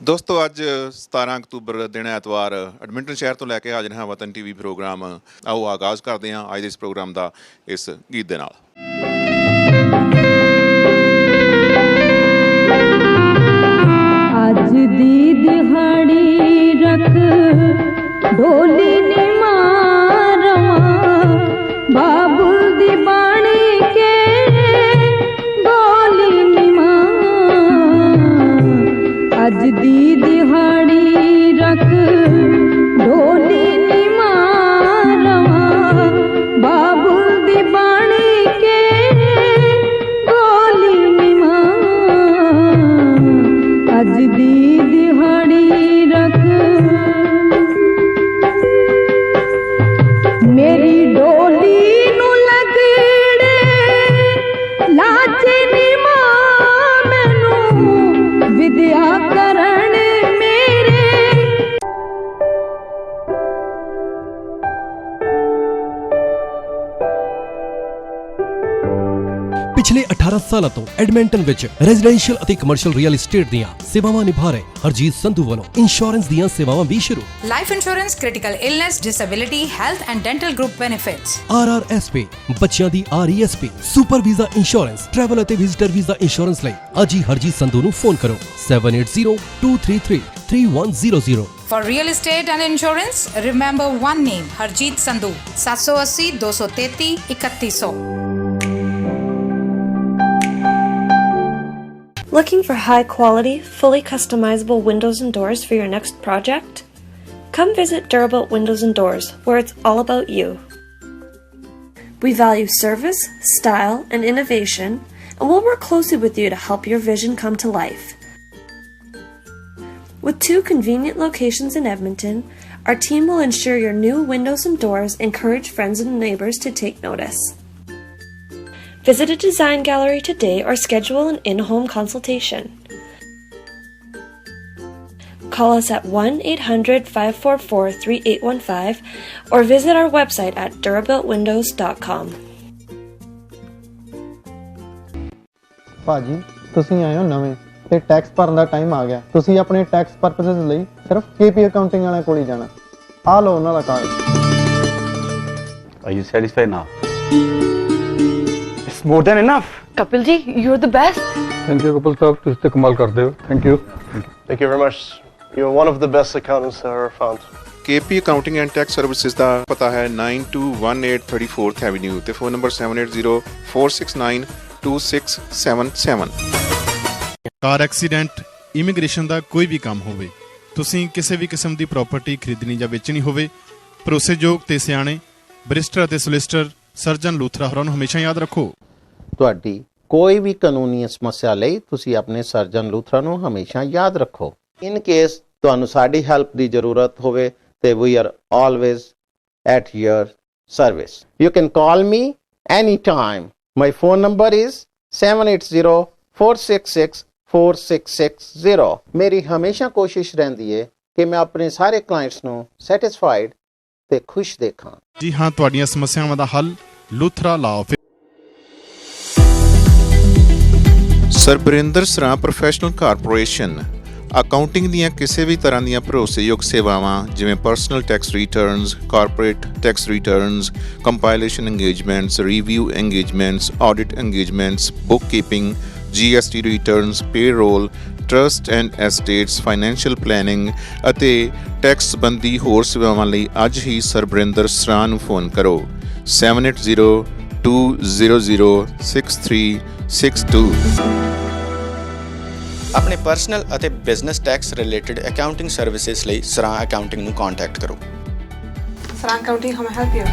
ਦੋਸਤੋ ਅੱਜ 17 ਅਕਤੂਬਰ ਦਿਨ ਐਤਵਾਰ ਐਡਮਿੰਟਨ ਸ਼ਹਿਰ ਤੋਂ ਲੈ ਕੇ ਹਾਜ਼ਰ ਹਾਂ ਵਤਨ ਟੀਵੀ ਪ੍ਰੋਗਰਾਮ। ਆਓ ਆਗਾਜ਼ ਕਰਦੇ ਹਾਂ ਅੱਜ ਦੇ ਇਸ ਪ੍ਰੋਗਰਾਮ ਦਾ ਇਸ ਗੀਤ ਦੇ ਨਾਲ। ਅੱਜ ਦੀ ਦਿਹਾੜੀ ਰੱਖ ਢੋਲੀ ਨੀ ਮਾਰਵਾ ਬਾਬੁਲ ਦੀ ਬਾਣੀ ਕੇ ਢੋਲੀ ਨੀ ਅੱਜ ਦੀ ਦਿਹਾੜੀ ਰੱਖ ਢੋਲੀ ਨੀ ਮਾਰਵਾ ਬਾਬੁਲ ਦੀ ਬਾਣੀ ਕੇ ਢੋਲੀ ਨੀ ਅੱਜ ਦੀ ਦਿਹਾੜੀ ਰੱਖ ਮੇਰੀ ਡੋਲੀ ਨੂੰ ਲੱਗੜੇ ਲਾਚੇ ਨੀ ਮਾਂ ਮੈਨੂੰ ਵਿਦਿਆ ਕਰਨ ਮੇਰੇ। पिछले 18 साल तो एडमिंटन विच रेजिडेंशियल ਅਤੇ कमर्शियल रियल एस्टेट ਦੀਆਂ ਸੇਵਾਵਾਂ ਨਿਭਾ ਰਹੇ ਹਰਜੀਤ ਸੰਧੂ ਵੱਲੋਂ ਇੰਸ਼ੋਰੈਂਸ ਦੀਆਂ ਸੇਵਾਵਾਂ ਵੀ ਸ਼ੁਰੂ। Life insurance, critical illness, disability, health and dental group benefits, RRSP ਬੱਚਿਆਂ ਦੀ RESP, super visa insurance, travel ਅਤੇ ਵਿਜ਼ਿਟਰ ਵੀਜ਼ਾ ਇੰਸ਼ੋਰੈਂਸ ਲਈ ਅੱਜ ਹੀ ਹਰਜੀਤ ਸੰਧੂ ਨੂੰ ਫੋਨ ਕਰੋ 7802333100। For real estate and insurance, remember one name, Harjeet Sandhu, 780 233 3100. Looking for high-quality, fully customizable windows and doors for your next project? Come visit Durabuilt Windows and Doors, where it's all about you. We value service, style, and innovation, and we'll work closely with you to help your vision come to life. With 2 convenient locations in Edmonton, our team will ensure your new windows and doors encourage friends and neighbors to take notice. Visit a design gallery today or schedule an in-home consultation. Call us at 1-800-544-3815 or visit our website at durabuiltwindows.com. ਭਾਜੀ ਤੁਸੀਂ ਆਏ ਹੋ ਨਵੇਂ ਤੇ tax ਭਰਨ ਦਾ time ਆ ਗਿਆ। ਤੁਸੀਂ ਆਪਣੇ ਟੈਕਸ ਪਰਪਸਸ ਲਈ ਸਿਰਫ KP ਅਕਾਊਂਟਿੰਗ ਵਾਲਿਆਂ ਕੋਲ ਹੀ ਜਾਣਾ। ਆ ਲਓ ਉਹਨਾਂ ਦਾ card. Are you satisfied now? It's more than enough. Kapil ji, you're the best. Thank you, Kapil sahab. ਤੁਸੀਂ ਤੇ ਕਮਾਲ ਕਰਦੇ ਹੋ। Thank you. Thank you very much. You're one of the best accountants I ever found. KP accounting and tax services ਦਾ ਪਤਾ ਹੈ 9218 34th avenue ਤੇ phone number 7804692677। Car accident, immigration ਦਾ ਕੋਈ ਵੀ ਕੰਮ ਹੋਵੇ, ਤੁਸੀਂ ਕਿਸੇ ਵੀ ਕਿਸਮ ਦੀ ਪ੍ਰਾਪਰਟੀ ਖਰੀਦਣੀ ਜਾਂ ਵੇਚਣੀ ਹੋਵੇ, ਭਰੋਸੇਯੋਗ ਤੇ ਸਿਆਣੇ ਬੈਰਿਸਟਰ ਅਤੇ ਸੋਲਿਸਿਟਰ ਸਰਜਨ ਲੂਥਰਾ ਹੋਰਾਂ ਨੂੰ ਹਮੇਸ਼ਾ ਯਾਦ ਰੱਖੋ। ਤੁਹਾਡੀ ਕੋਈ ਵੀ ਕਾਨੂੰਨੀ ਸਮੱਸਿਆ ਲਈ ਤੁਸੀਂ ਆਪਣੇ ਸਰਜਨ ਲੂਥਰਾ ਨੂੰ ਹਮੇਸ਼ਾ ਯਾਦ ਰੱਖੋ। ਇਨ ਕੇਸ ਤੁਹਾਨੂੰ ਸਾਡੀ ਹੈਲਪ ਦੀ ਜ਼ਰੂਰਤ ਹੋਵੇ ਤੇ we are always at your service. You can call me any time. My phone number is 7804664660। ਮੇਰੀ ਹਮੇਸ਼ਾ ਕੋਸ਼ਿਸ਼ ਰਹਿੰਦੀ ਹੈ ਕਿ ਮੈਂ ਆਪਣੇ ਸਾਰੇ ਕਲਾਇੰਟਸ ਨੂੰ ਸੈਟੀਸਫਾਈਡ ਤੇ ਖੁਸ਼ ਦੇਖਾਂ। ਜੀ ਹਾਂ, ਤੁਹਾਡੀਆਂ ਸਮੱਸਿਆਵਾਂ ਦਾ ਹੱਲ ਲੂਥਰਾ ਲਾ ਆਫਿਸ। ਸਰਬਰਿੰਦਰ ਸਰਾਂ ਪ੍ਰੋਫੈਸ਼ਨਲ ਕਾਰਪੋਰੇਸ਼ਨ ਅਕਾਊਂਟਿੰਗ ਦੀਆਂ ਕਿਸੇ ਵੀ ਤਰ੍ਹਾਂ ਦੀਆਂ ਭਰੋਸੇਯੋਗ ਸੇਵਾਵਾਂ ਜਿਵੇਂ personal tax returns, corporate tax returns, compilation engagements, review engagements, audit engagements, book keeping, GST returns, payroll, trust and estates, financial planning ਅਤੇ ਟੈਕਸ ਸੰਬੰਧੀ ਹੋਰ ਸੇਵਾਵਾਂ ਲਈ ਅੱਜ ਹੀ ਸਰਬਰਿੰਦਰ ਸਰਾਂ ਨੂੰ ਫੋਨ ਕਰੋ 7802006362। ਆਪਣੇ ਪਰਸਨਲ ਅਤੇ business tax related accounting services ਲਈ ਸਰਾਂ ਅਕਾਊਂਟਿੰਗ ਨੂੰ ਕੰਟੈਕਟ ਕਰੋ। Sran Accounting, how may I help you?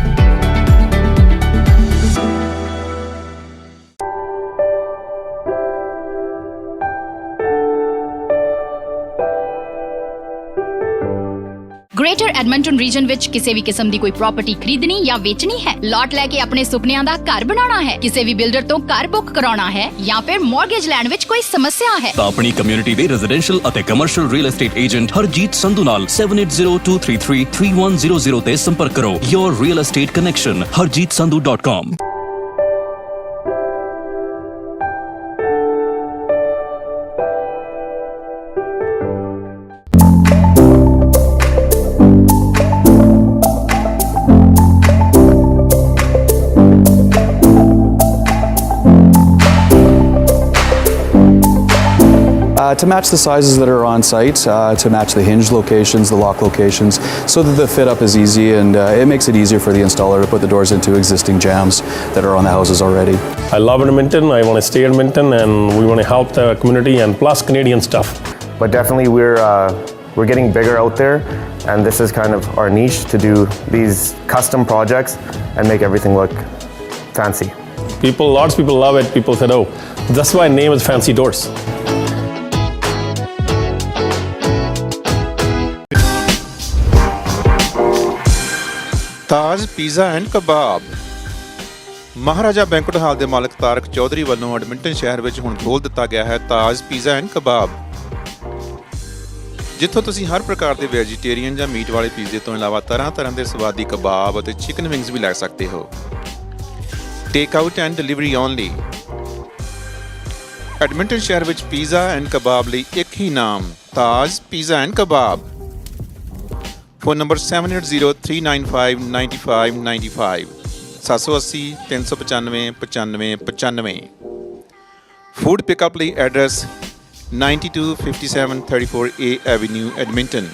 Greater Edmonton region ਵਿੱਚ ਕਿਸੇ ਵੀ ਕਿਸਮ ਦੀ ਕੋਈ ਪ੍ਰਾਪਰਟੀ ਖਰੀਦਣੀ ਜਾਂ ਵੇਚਣੀ ਹੈ, ਲਾਟ ਲੈ ਕੇ ਆਪਣੇ ਸੁਪਨਿਆਂ ਦਾ ਘਰ ਬਣਾਉਣਾ ਹੈ, ਕਿਸੇ ਵੀ ਬਿਲਡਰ ਤੋਂ ਘਰ ਬੁੱਕ ਕਰਾਉਣਾ ਹੈ ਜਾਂ ਫਿਰ ਮਾਰਗੇਜ ਲੈਣ ਵਿੱਚ ਕੋਈ ਸਮੱਸਿਆ ਹੈ ਤਾਂ ਆਪਣੀ ਕਮਿਊਨਿਟੀ ਦੇ ਰੈਜ਼ੀਡੈਂਸ਼ੀਅਲ ਅਤੇ commercial real estate agent Harjit Sandhu ਨਾਲ 7802333100 ਤੇ ਸੰਪਰਕ ਕਰੋ। Your real estate connection harjeetsandhu.com। to match the sizes that are on site, to match the hinge locations, the lock locations, so that the fit up is easy, and it makes it easier for the installer to put the doors into existing jambs that are on the houses already. I love Edmonton, I want to stay in Edmonton, and we want to help the community and plus Canadian stuff. But definitely we're getting bigger out there, and this is kind of our niche, to do these custom projects and make everything look fancy. Lots of people love it. People said, oh, that's why name is Fancy Doors. Taj pizza and kebab. Maharaja banquet ਹਾਲ ਦੇ ਮਾਲਕ ਤਾਰਕ ਚੌਧਰੀ ਵੱਲੋਂ Edmonton ਸ਼ਹਿਰ ਵਿੱਚ ਹੁਣ ਖੋਲ੍ਹ ਦਿੱਤਾ ਗਿਆ ਹੈ ਤਾਜ ਪੀਜ਼ਾ ਐਂਡ ਕਬਾਬ, ਜਿੱਥੋਂ ਤੁਸੀਂ ਹਰ ਪ੍ਰਕਾਰ ਦੇ ਵੈਜੀਟੇਰੀਅਨ ਜਾਂ ਮੀਟ ਵਾਲੇ ਪੀਜ਼ੇ ਤੋਂ ਇਲਾਵਾ ਤਰ੍ਹਾਂ ਦੇ ਸਵਾਦੀ ਕਬਾਬ ਅਤੇ ਚਿਕਨ ਵਿੰਗਸ ਵੀ ਲੈ ਸਕਦੇ ਹੋ। Take out and delivery only. Edmonton ਸ਼ਹਿਰ ਵਿੱਚ ਪੀਜ਼ਾ ਐਂਡ ਕਬਾਬ ਲਈ ਇੱਕ ਹੀ ਨਾਮ, Taj pizza and kebab. Phone number 7803959595 780 395 9595। Food pickup ਲਈ address 9257 34A avenue Edmonton.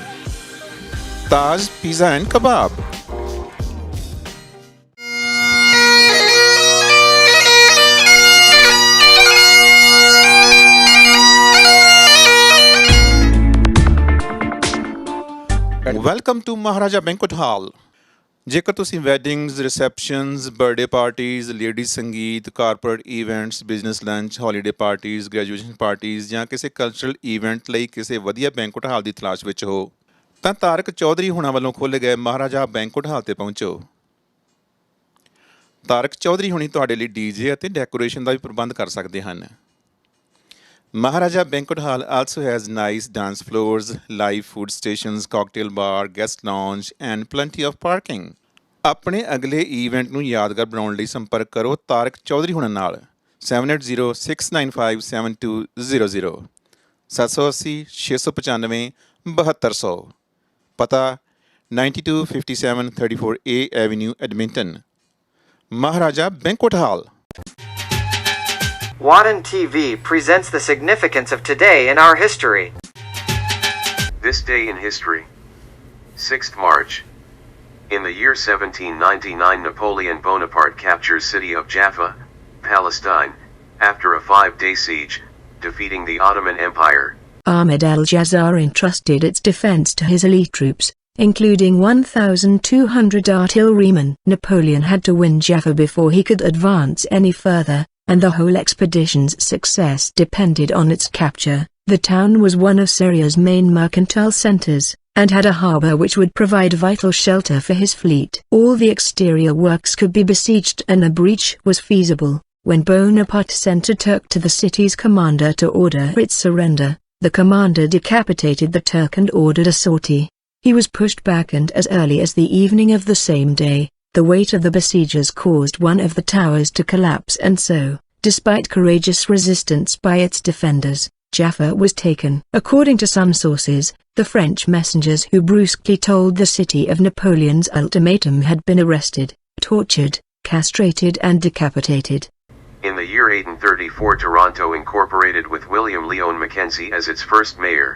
Taj pizza and kebab. Welcome to Maharaja banquet hall. ਜੇਕਰ ਤੁਸੀਂ weddings, receptions, birthday parties, ladies sangeet, corporate events, business lunch, holiday parties, graduation parties ਜਾਂ ਕਿਸੇ cultural event ਲਈ ਕਿਸੇ ਵਧੀਆ banquet hall ਦੀ ਤਲਾਸ਼ ਵਿੱਚ ਹੋ ਤਾਂ ਤਾਰਕ ਚੌਧਰੀ ਹੁਣਾਂ ਵੱਲੋਂ ਖੋਲ੍ਹੇ ਗਏ ਮਹਾਰਾਜਾ ਬੈਂਕਟ ਹਾਲ 'ਤੇ ਪਹੁੰਚੋ। ਤਾਰਕ ਚੌਧਰੀ ਹੁਣੀ ਤੁਹਾਡੇ ਲਈ ਡੀਜੇ ਅਤੇ ਡੈਕੋਰੇਸ਼ਨ ਦਾ ਵੀ ਪ੍ਰਬੰਧ ਕਰ ਸਕਦੇ ਹਨ। Maharaja Banquet Hall also has nice dance floors, live food stations, cocktail bar, guest lounge and plenty of parking. ਆਪਣੇ ਅਗਲੇ ਈਵੈਂਟ ਨੂੰ ਯਾਦਗਾਰ ਬਣਾਉਣ ਲਈ ਸੰਪਰਕ ਕਰੋ ਤਾਰਕ ਚੌਧਰੀ ਹੁਣਾਂ ਨਾਲ 7806957200 780 695 7200। ਪਤਾ 9257 34A Avenue Edmonton। Maharaja Banquet Hall। Watan TV presents the significance of today in our history. This day in history. 6th March. In the year 1799, Napoleon Bonaparte captures city of Jaffa, Palestine, after a 5-day siege, defeating the Ottoman Empire. Ahmed al-Jazar entrusted its defense to his elite troops, including 1,200 artillerymen. Napoleon had to win Jaffa before he could advance any further, and the whole expedition's success depended on its capture. The town was one of Syria's main mercantile centers, and had a harbor which would provide vital shelter for his fleet. All the exterior works could be besieged and a breach was feasible. When Bonaparte sent a Turk to the city's commander to order its surrender, the commander decapitated the Turk and ordered a sortie. He was pushed back, and as early as the evening of the same day, the weight of the besiegers caused one of the towers to collapse, and so, despite courageous resistance by its defenders, Jaffa was taken. According to some sources, the French messengers who brusquely told the city of Napoleon's ultimatum had been arrested, tortured, castrated and decapitated. In the year 1834, Toronto incorporated with William Lyon Mackenzie as its first mayor.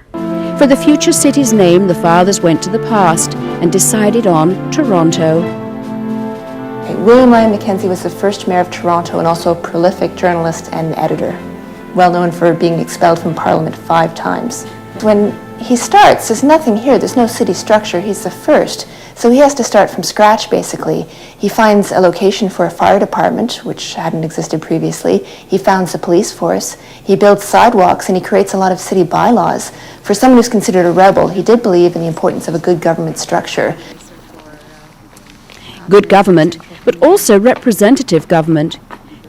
For the future city's name, the fathers went to the past and decided on Toronto. William Lyon Mackenzie was the first mayor of Toronto and also a prolific journalist and editor, well known for being expelled from Parliament 5 times. When he starts, there's nothing here, there's no city structure, he's the first, so he has to start from scratch basically. He finds a location for a fire department, which hadn't existed previously, he founds a police force, he builds sidewalks, and he creates a lot of city bylaws. For someone who's considered a rebel, he did believe in the importance of a good government structure. Good government, but also representative government.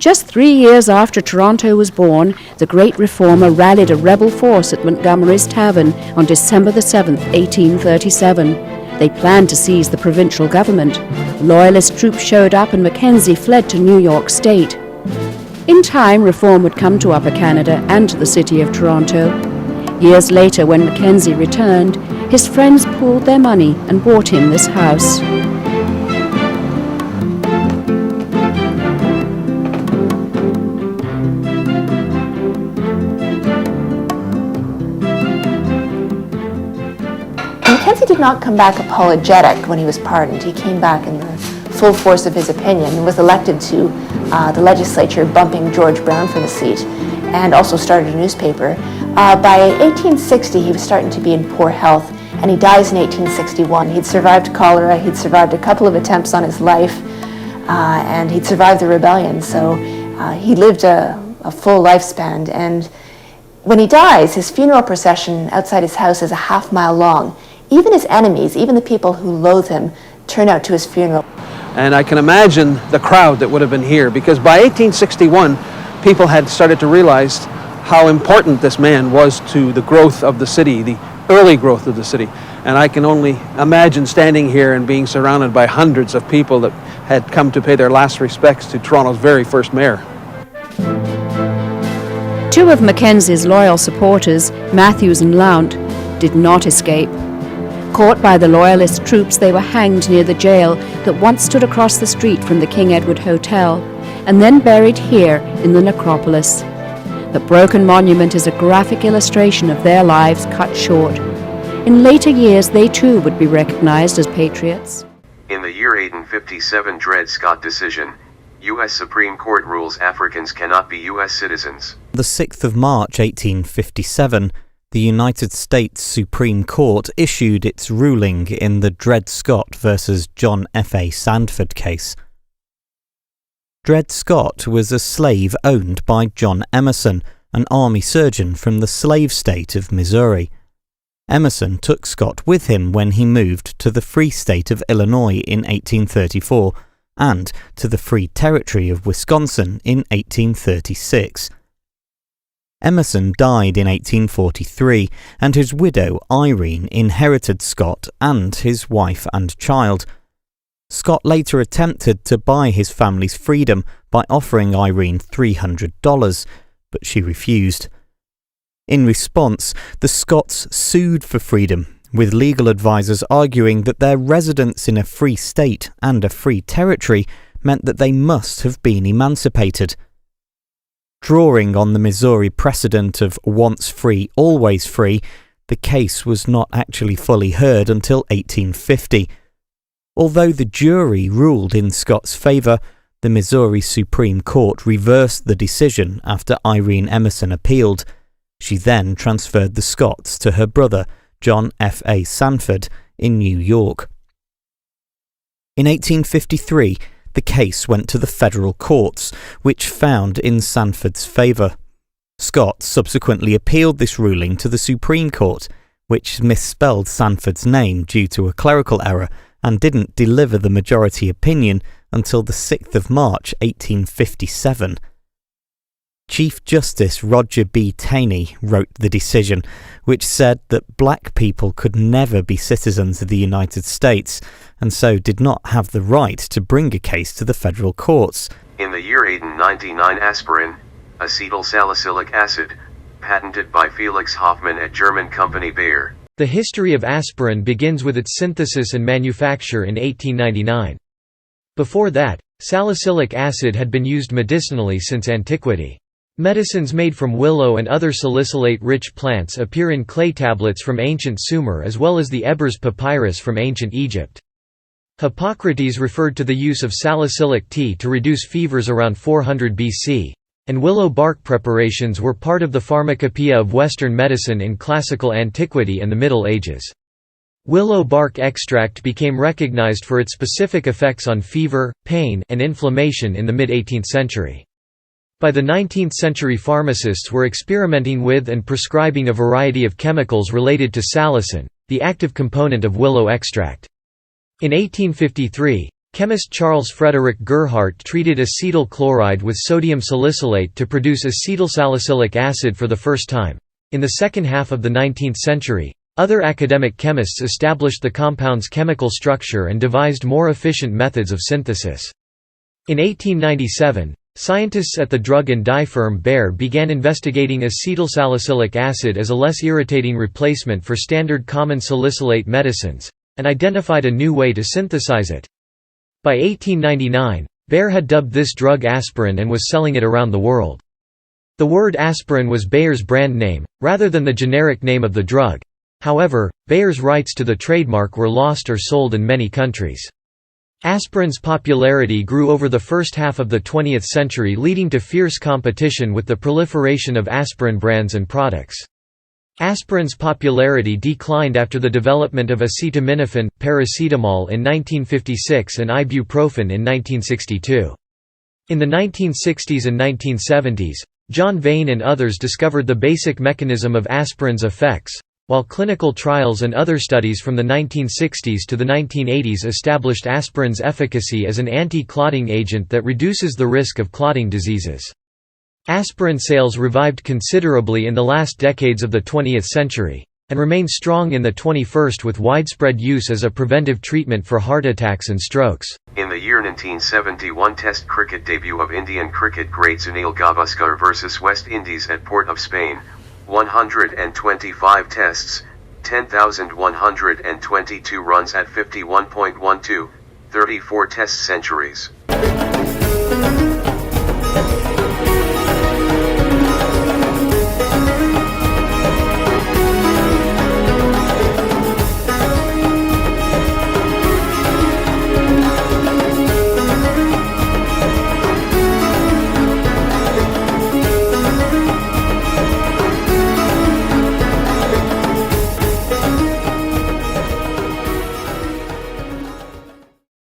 Just 3 years after Toronto was born, the great reformer rallied a rebel force at Montgomery's Tavern on December the 7th, 1837. They planned to seize the provincial government. Loyalist troops showed up and Mackenzie fled to New York State. In time, reform would come to Upper Canada and to the city of Toronto. Years later, when Mackenzie returned, his friends pooled their money and bought him this house. not come back apologetic when he was pardoned. He came back in the full force of his opinion and was elected to the legislature, bumping George Brown for the seat, and also started a newspaper. By 1860, he was starting to be in poor health, and he dies in 1861. He'd survived cholera, he'd survived a couple of attempts on his life, and he'd survived the rebellion, so he lived a full lifespan. And when he dies, his funeral procession outside his house is a half-mile long. Even his enemies, even the people who loathe him, turn out to his funeral. And I can imagine the crowd that would have been here, because by 1861, people had started to realize how important this man was to the growth of the city, the early growth of the city. And I can only imagine standing here and being surrounded by hundreds of people that had come to pay their last respects to Toronto's very first mayor. Two of Mackenzie's loyal supporters, Matthews and Lount, did not escape. Caught by the Loyalist troops, they were hanged near the jail that once stood across the street from the King Edward Hotel, and then buried here in the necropolis. The broken monument is a graphic illustration of their lives cut short. In later years, they too would be recognized as patriots. In the year 1857 Dred Scott decision, U.S. Supreme Court rules Africans cannot be U.S. citizens. The 6th of March 1857, the United States Supreme Court issued its ruling in the Dred Scott versus John F.A. Sandford case. Dred Scott was a slave owned by John Emerson, an army surgeon from the slave state of Missouri. Emerson took Scott with him when he moved to the Free State of Illinois in 1834 and to the Free Territory of Wisconsin in 1836. Emerson died in 1843, and his widow Irene inherited Scott and his wife and child. Scott later attempted to buy his family's freedom by offering Irene $300, but she refused. In response, the Scotts sued for freedom, with legal advisers arguing that their residence in a free state and a free territory meant that they must have been emancipated. Drawing on the Missouri precedent of once free, always free, the case was not actually fully heard until 1850. Although the jury ruled in Scott's favour, the Missouri Supreme Court reversed the decision after Irene Emerson appealed. She then transferred the Scotts to her brother, John F.A. Sandford, in New York. In 1853, the case went to the federal courts, which found in Sandford's favour. Scott subsequently appealed this ruling to the Supreme Court, which misspelled Sandford's name due to a clerical error and didn't deliver the majority opinion until the 6th of March 1857. Chief Justice Roger B. Taney wrote the decision, which said that black people could never be citizens of the United States, and so did not have the right to bring a case to the federal courts. In the year 1899 aspirin, acetyl salicylic acid, patented by Felix Hoffmann at German company Bayer. The history of aspirin begins with its synthesis and manufacture in 1899. Before that, salicylic acid had been used medicinally since antiquity. Medicines made from willow and other salicylate-rich plants appear in clay tablets from ancient Sumer as well as the Ebers papyrus from ancient Egypt. Hippocrates referred to the use of salicylic tea to reduce fevers around 400 BC, and willow bark preparations were part of the pharmacopoeia of Western medicine in classical antiquity and the Middle Ages. Willow bark extract became recognized for its specific effects on fever, pain, and inflammation in the mid-18th century. By the 19th century, pharmacists were experimenting with and prescribing a variety of chemicals related to salicin, the active component of willow extract. In 1853, chemist Charles Frederick Gerhardt treated acetyl chloride with sodium salicylate to produce acetylsalicylic acid for the first time. In the second half of the 19th century, other academic chemists established the compound's chemical structure and devised more efficient methods of synthesis. In 1897, scientists at the drug and dye firm Bayer began investigating acetylsalicylic acid as a less irritating replacement for standard common salicylate medicines, and identified a new way to synthesize it. By 1899, Bayer had dubbed this drug aspirin and was selling it around the world. The word aspirin was Bayer's brand name, rather than the generic name of the drug. However, Bayer's rights to the trademark were lost or sold in many countries. Aspirin's popularity grew over the first half of the 20th century, leading to fierce competition with the proliferation of aspirin brands and products. Aspirin's popularity declined after the development of acetaminophen, paracetamol in 1956 and ibuprofen in 1962. In the 1960s and 1970s, John Vane and others discovered the basic mechanism of aspirin's effects, while clinical trials and other studies from the 1960s to the 1980s established aspirin's efficacy as an anti-clotting agent that reduces the risk of clotting diseases. Aspirin sales revived considerably in the last decades of the 20th century, and remain strong in the 21st with widespread use as a preventive treatment for heart attacks and strokes. In the year 1971 Test cricket debut of Indian cricket great Sunil Gavaskar vs West Indies at Port of Spain, 125 tests, 10,122 runs at 51.12, 34 test centuries.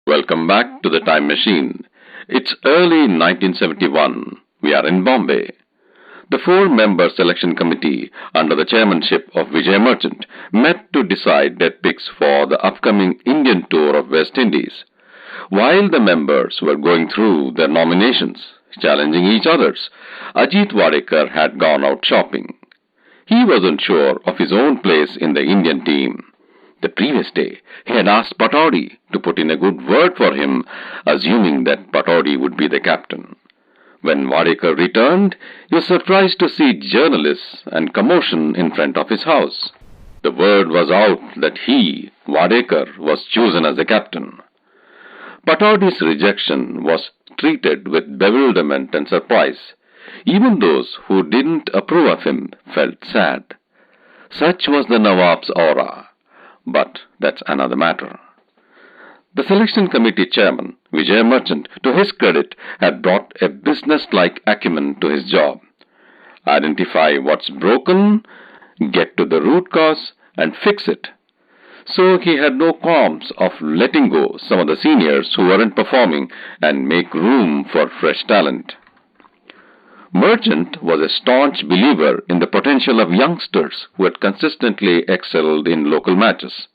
Welcome back to the Time Machine. It's early 1971. We are in Bombay. The 4-member selection committee, under the chairmanship of Vijay Merchant, met to decide their picks for the upcoming Indian tour of West Indies. While the members were going through their nominations, challenging each other's, Ajit Wadekar had gone out shopping. He wasn't sure of his own place in the Indian team. The previous day, he had asked Pataudi to put in a good word for him, assuming that Pataudi would be the captain. When Wadekar returned, he was surprised to see journalists and commotion in front of his house. The word was out that he, Wadekar, was chosen as the captain. Pataudi's rejection was treated with bewilderment and surprise. Even those who didn't approve of him felt sad. Such was the Nawab's aura. But that's another matter. The selection committee chairman, Vijay Merchant, to his credit, had brought a business-like acumen to his job. Identify what's broken, get to the root cause, and fix it. So he had no qualms of letting go some of the seniors who weren't performing and make room for fresh talent. Merchant was a staunch believer in the potential of youngsters who had consistently excelled in local matches.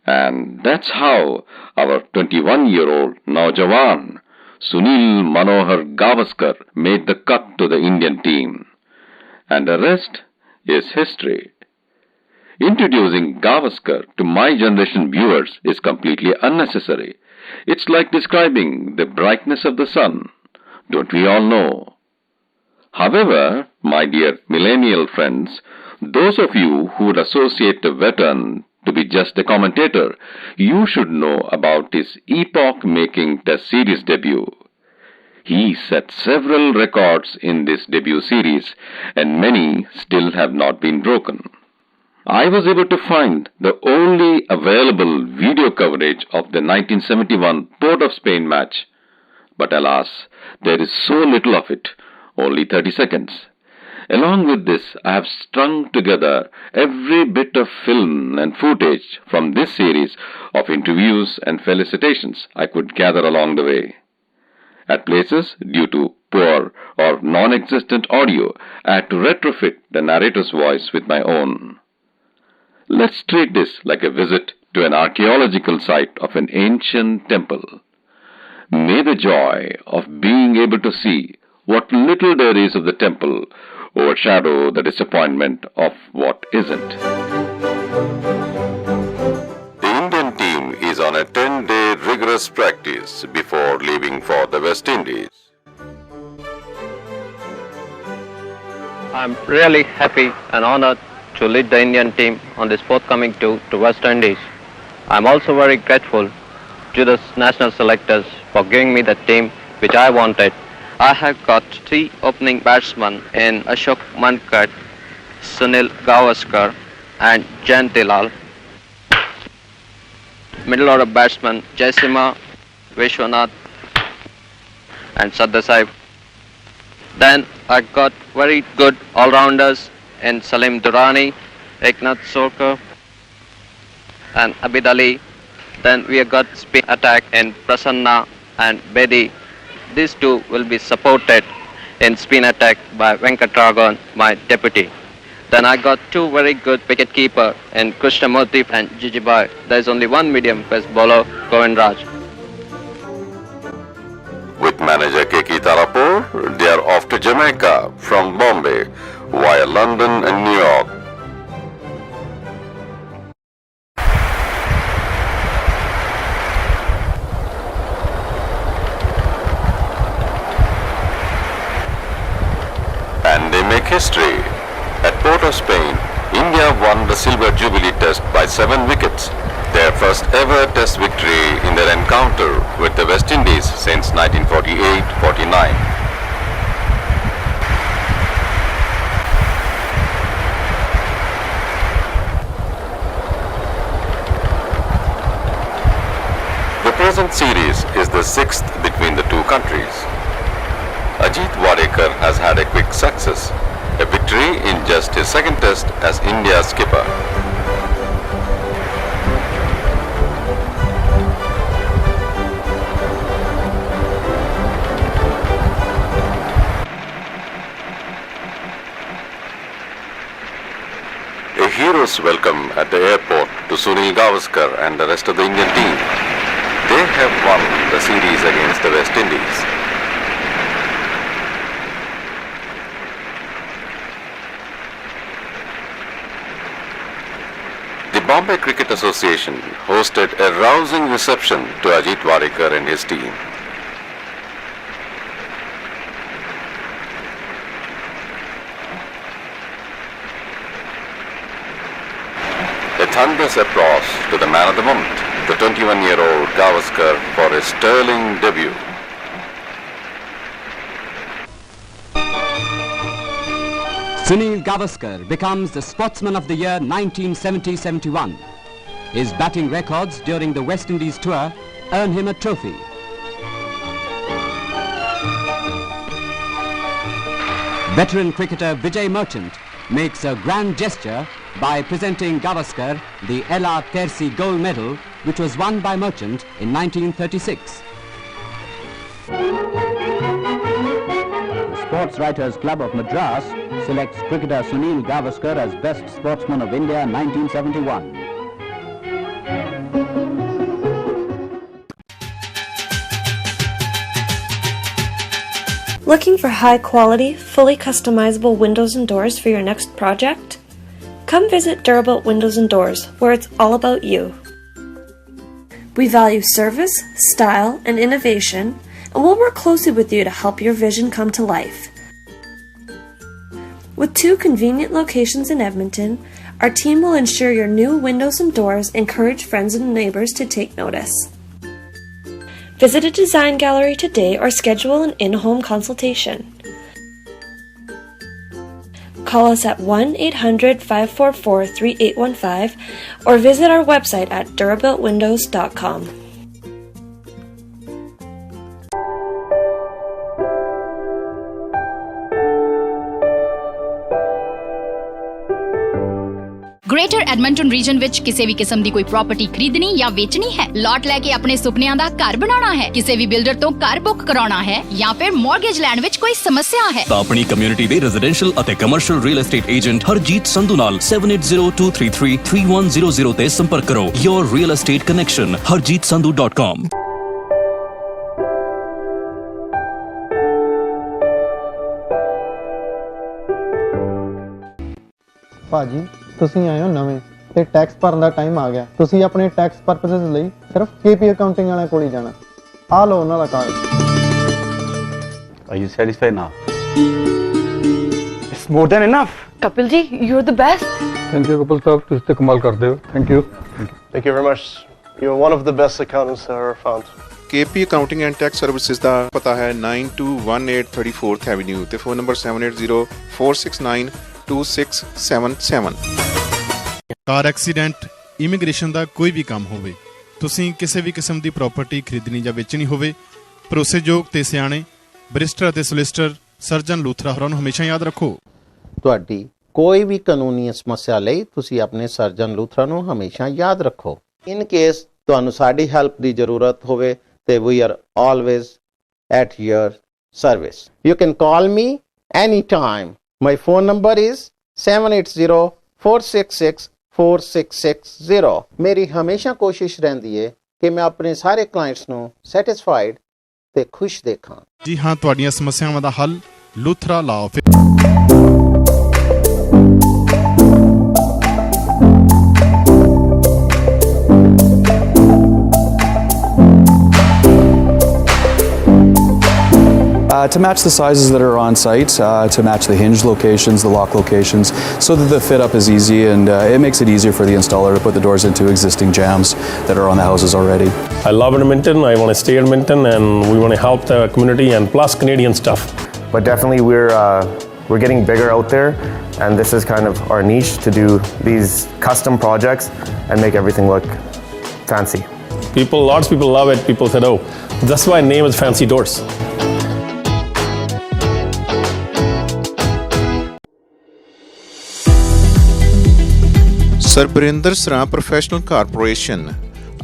And that's how our 21-year-old Naujawan, Sunil Manohar Gavaskar, made the cut to the Indian team. And the rest is history. Introducing Gavaskar to my generation viewers is completely unnecessary. It's like describing the brightness of the sun. Don't we all know? However, my dear millennial friends, those of you who would associate a veteran to be just a commentator, you should know about his epoch-making Test series debut. He set several records in this debut series, and many still have not been broken. I was able to find the only available video coverage of the 1971 Port of Spain match, but alas, there is so little of it. Only 30 seconds. Along with this, I have strung together every bit of film and footage from this series of interviews and felicitations I could gather along the way. At places, due to poor or non-existent audio, I had to retrofit the narrator's voice with my own. Let's treat this like a visit to an archaeological site of an ancient temple. May the joy of being able to see what little there is of the temple overshadow the disappointment of what isn't. The Indian team is on a 10-day rigorous practice before leaving for the West Indies. I'm really happy and honored to lead the Indian team on this forthcoming tour to West Indies. I'm also very grateful to the national selectors for giving me the team which I wanted. I have got 3 opening batsmen in Ashok Mankad, Sunil Gavaskar and Jayantilal. Middle order batsman Jaisima, Vishwanath and Sadasai. Then I got very good all-rounders in Salim Durrani, Eknath Sorkar and Abid Ali. Then we have got spin attack in Prasanna and Bedi. These two will be supported in spin attack by Venkatragon, my deputy. Then I got two very good wicket keeper in Krishnamurthy and Jijibai. There is only one medium pace bowler, Govind Raj. With manager K.K. Tarapur, they are off to Jamaica from Bombay via London and New York. And they make history. At Port of Spain, India won the Silver Jubilee Test by 7 wickets, their first ever Test victory in their encounter with the West Indies since 1948-49. The present series is the 6th between the two countries. Ajit Wadekar has had a quick success, a victory in just his second test as India's skipper. A hero's welcome at the airport to Sunil Gavaskar and the rest of the Indian team. They have won the series against the West Indies. The Bombay Cricket Association hosted a rousing reception to Ajit Wadekar and his team. A thunderous applause to the man of the moment, the 21-year-old Gavaskar, for his sterling debut. Sunil Gavaskar becomes the Sportsman of the Year 1970-71. His batting records during the West Indies tour earn him a trophy. Veteran cricketer Vijay Merchant makes a grand gesture by presenting Gavaskar the Ella Tersi Gold Medal, which was won by Merchant in 1936. The Sports Writers Club of Madras selects cricketer Sunil Gavaskar as Best Sportsman of India 1971. Looking for high-quality, fully customizable windows and doors for your next project? Come visit Durabuilt Windows and Doors, where it's all about you. We value service, style, and innovation, and we'll work closely with you to help your vision come to life. With 2 convenient locations in Edmonton, our team will ensure your new windows and doors encourage friends and neighbors to take notice. Visit a design gallery today or schedule an in-home consultation. Call us at 1-800-544-3815 or visit our website at durabuiltwindows.com. Greater Edmonton region ਵਿੱਚ ਕਿਸੇ ਵੀ ਕਿਸਮ ਦੀ ਕੋਈ property ਖਰੀਦਣੀ ਜਾਂ ਵੇਚਣੀ ਹੈ, ਲਾਟ ਲੈ ਕੇ ਆਪਣੇ ਸੁਪਨਿਆਂ ਦਾ ਘਰ ਬਣਾਉਣਾ ਹੈ, ਕਿਸੇ ਵੀ ਬਿਲਡਰ ਤੋਂ ਘਰ ਬੁੱਕ ਕਰਾਉਣਾ ਹੈ ਜਾਂ ਫਿਰ ਮਾਰਗੇਜ ਲੈਣ ਵਿੱਚ ਕੋਈ ਸਮੱਸਿਆ ਹੈ ਤਾਂ ਆਪਣੀ ਕਮਿਊਨਿਟੀ ਦੇ ਰੈਜ਼ੀਡੈਂਸ਼ੀਅਲ ਅਤੇ commercial real estate agent Harjit Sandhu ਨਾਲ 7802333100 ਤੇ ਸੰਪਰਕ ਕਰੋ। Your real estate connection harjeetsandhu.com। ਭਾਜੀ ਤੁਸੀਂ ਆਏ ਹੋ ਨਵੇਂ ਤੇ ਟੈਕਸ ਭਰਨ ਦਾ ਟਾਈਮ ਆ ਗਿਆ। ਤੁਸੀਂ ਆਪਣੇ ਟੈਕਸ ਪਰਪਸਸ ਲਈ ਸਿਰਫ KP ਅਕਾਊਂਟਿੰਗ ਵਾਲਿਆਂ ਕੋਲ ਹੀ ਜਾਣਾ। ਆ ਲਓ ਉਹਨਾਂ ਦਾ card. Are you satisfied now? It's more than enough. Kapil ji, you're the best. Thank you Kapil sahab, ਤੁਸੀਂ ਤੇ ਕਮਾਲ ਕਰਦੇ ਹੋ। Thank you. Thank you very much. You're one of the best accountants I ever found. KP Accounting and Tax Services ਦਾ ਪਤਾ ਹੈ 9218 34th Avenue ਤੇ phone number 7804692677। Car accident, immigration ਦਾ ਕੋਈ ਵੀ ਕੰਮ ਹੋਵੇ, ਤੁਸੀਂ ਕਿਸੇ ਵੀ ਕਿਸਮ ਦੀ ਪ੍ਰਾਪਰਟੀ ਖਰੀਦਣੀ ਜਾਂ ਵੇਚਣੀ ਹੋਵੇ, ਭਰੋਸੇਯੋਗ ਤੇ ਸਿਆਣੇ ਬੈਰਿਸਟਰ ਅਤੇ ਸੋਲਿਸਿਟਰ ਸਰਜਨ ਲੂਥਰਾ ਹੋਰਾਂ ਨੂੰ ਹਮੇਸ਼ਾ ਯਾਦ ਰੱਖੋ। ਤੁਹਾਡੀ ਕੋਈ ਵੀ ਕਾਨੂੰਨੀ ਸਮੱਸਿਆ ਲਈ ਤੁਸੀਂ ਆਪਣੇ ਸਰਜਨ ਲੂਥਰਾ ਨੂੰ ਹਮੇਸ਼ਾ ਯਾਦ ਰੱਖੋ। ਇਨ ਕੇਸ ਤੁਹਾਨੂੰ ਸਾਡੀ ਹੈਲਪ ਦੀ ਜ਼ਰੂਰਤ ਹੋਵੇ ਤੇ we are always at your service. You can call me any time. My phone number is 7804664660। ਮੇਰੀ ਹਮੇਸ਼ਾ ਕੋਸ਼ਿਸ਼ ਰਹਿੰਦੀ ਹੈ ਕਿ ਮੈਂ ਆਪਣੇ ਸਾਰੇ ਕਲਾਇੰਟਸ ਨੂੰ ਸੈਟੀਸਫਾਈਡ ਤੇ ਖੁਸ਼ ਦੇਖਾਂ। ਜੀ ਹਾਂ, ਤੁਹਾਡੀਆਂ ਸਮੱਸਿਆਵਾਂ ਦਾ ਹੱਲ ਲੂਥਰਾ ਲਾਓ। To match the sizes that are on site, to match the hinge locations, the lock locations, so that the fit up is easy and it makes it easier for the installer to put the doors into existing jambs that are on the houses already. I love Edmonton. I want to stay in Edmonton, and we want to help the community and plus Canadian stuff. But definitely we're getting bigger out there, and this is kind of our niche to do these custom projects and make everything look fancy. Lots of people love it. People said, oh, that's why name is Fancy Doors. ਸਰਬਰਿੰਦਰ ਸਰਾਂ professional corporation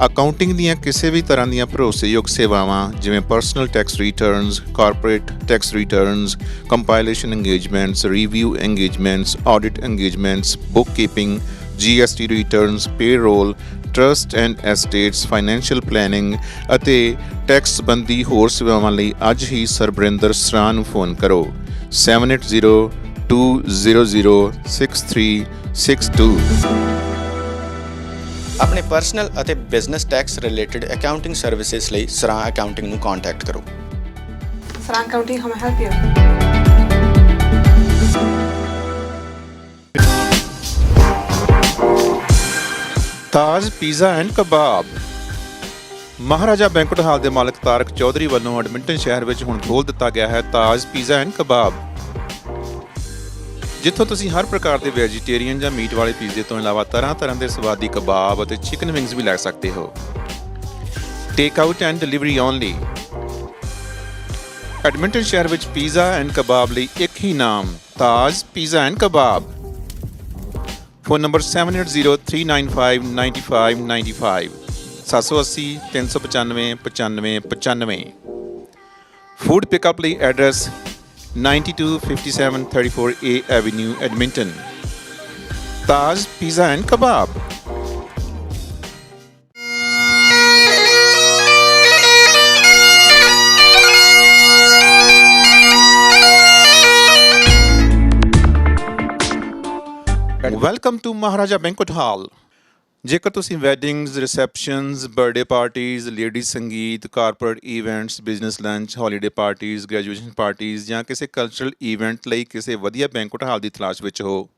accounting ਦੀਆਂ ਕਿਸੇ ਵੀ ਤਰ੍ਹਾਂ ਦੀਆਂ ਭਰੋਸੇਯੋਗ ਸੇਵਾਵਾਂ ਜਿਵੇਂ personal tax returns, corporate tax returns, compilation engagements, review engagements, audit engagements, book keeping, GST returns, payroll, trust and estates, financial planning ਅਤੇ tax ਸੰਬੰਧੀ ਹੋਰ ਸੇਵਾਵਾਂ ਲਈ ਅੱਜ ਹੀ ਸਰਬਰਿੰਦਰ ਸਰਾਂ ਨੂੰ ਫੋਨ ਕਰੋ 7802006362। ਆਪਣੇ ਪਰਸਨਲ ਅਤੇ business tax related accounting services ਲਈ ਸਰਾਂ ਅਕਾਊਂਟਿੰਗ ਨੂੰ ਕੰਟੈਕਟ ਕਰੋ। ਸਰਾਂ accounting how may I help you? Taj pizza and kebab. Maharaja banquet ਹਾਲ ਦੇ ਮਾਲਕ ਤਾਰਕ ਚੌਧਰੀ ਵੱਲੋਂ ਐਡਮਿੰਟਨ ਸ਼ਹਿਰ ਵਿੱਚ ਹੁਣ ਖੋਲ੍ਹ ਦਿੱਤਾ ਗਿਆ ਹੈ ਤਾਜ ਪੀਜ਼ਾ ਐਂਡ ਕਬਾਬ, ਜਿੱਥੋਂ ਤੁਸੀਂ ਹਰ ਪ੍ਰਕਾਰ ਦੇ ਵੈਜੀਟੇਰੀਅਨ ਜਾਂ ਮੀਟ ਵਾਲੇ ਪੀਜ਼ੇ ਤੋਂ ਇਲਾਵਾ ਤਰ੍ਹਾਂ ਦੇ ਸਵਾਦੀ ਕਬਾਬ ਅਤੇ ਚਿਕਨ ਵਿੰਗਸ ਵੀ ਲੈ ਸਕਦੇ ਹੋ। Take out and delivery only. Edmonton ਸ਼ਹਿਰ ਵਿੱਚ ਪੀਜ਼ਾ ਐਂਡ ਕਬਾਬ ਲਈ ਇੱਕ ਹੀ ਨਾਮ, Taj pizza and kebab. Phone number 7803959595 780 395 9595। Food pickup ਲਈ address 9257 34A Avenue, Edmonton. Taj Pizza and Kebab. Welcome to Maharaja Banquet Hall. ਜੇਕਰ ਤੁਸੀਂ weddings, receptions, birthday parties, ladies sangeet, corporate events, business lunch, holiday parties, graduation parties ਜਾਂ ਕਿਸੇ cultural event ਲਈ ਕਿਸੇ ਵਧੀਆ banquet ਹਾਲ ਦੀ ਤਲਾਸ਼ ਵਿੱਚ ਹੋ